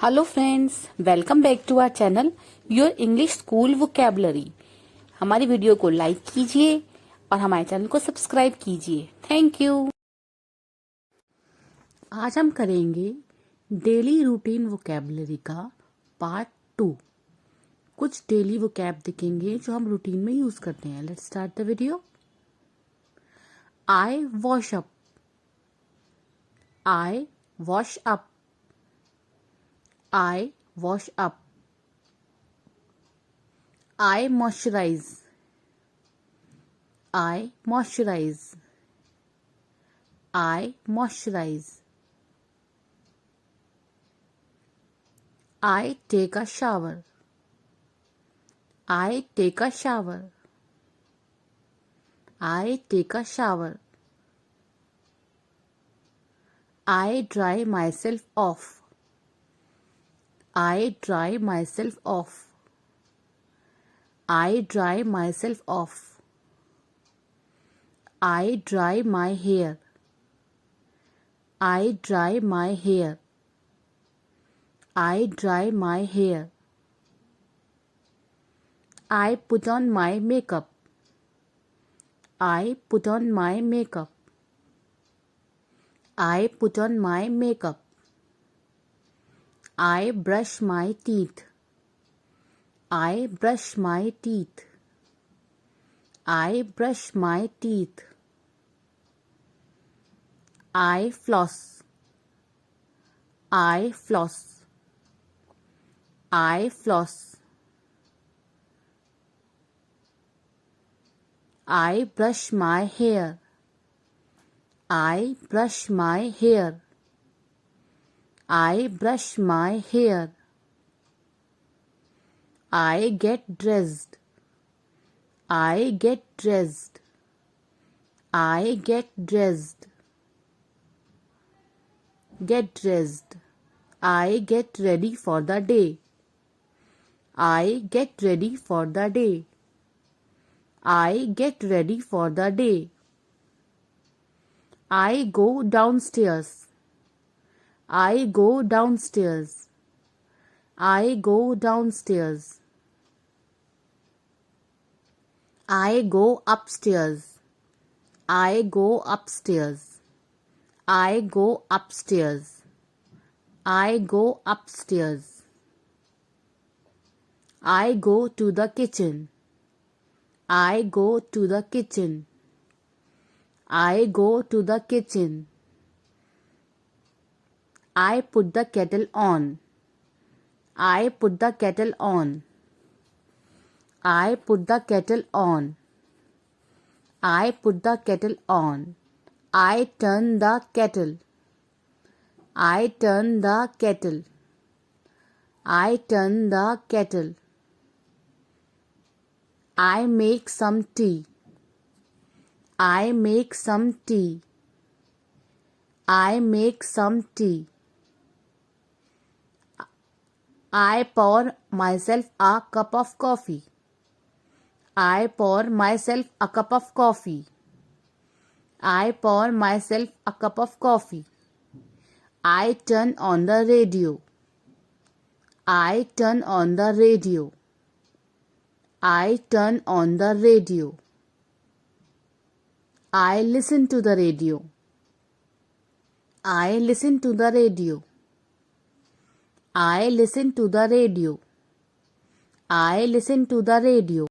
Hello friends, welcome back to our channel your English school vocabulary. हमारी वीडियो को like कीजिए और हमारे चैनल को सब्सक्राइब कीजिए। Thank you. आज हम करेंगे डेली रूटीन वोकैबुलरी का पार्ट 2। कुछ डेली वोकैब दिखेंगे जो हम रूटीन में यूज करते हैं। Let's start the video. I wash up, I wash up, I wash up. I moisturize. I moisturize. I moisturize. I take a shower. I take a shower. I take a shower. I dry myself off. I dry myself off. I dry myself off. I dry my hair. I dry my hair. I dry my hair. I put on my makeup. I put on my makeup. I put on my makeup. I brush my teeth. I brush my teeth. I brush my teeth. I floss. I floss. I floss. I brush my hair. I brush my hair. I brush my hair. I get dressed. I get dressed. I get dressed. Get dressed. I get ready for the day. I get ready for the day. I get ready for the day. I go downstairs. I go downstairs. I go downstairs. I go upstairs. I go upstairs. I go upstairs. I go upstairs. I go to the kitchen. I go to the kitchen. I go to the kitchen. I put the kettle on. I put the kettle on. I put the kettle on. I put the kettle on. I turn the kettle. I turn the kettle. I turn the kettle. I make some tea. I make some tea. I make some tea. I pour myself a cup of coffee. I pour myself a cup of coffee. I pour myself a cup of coffee. I turn on the radio. I turn on the radio. I turn on the radio. I listen to the radio. I listen to the radio. I listen to the radio. I listen to the radio.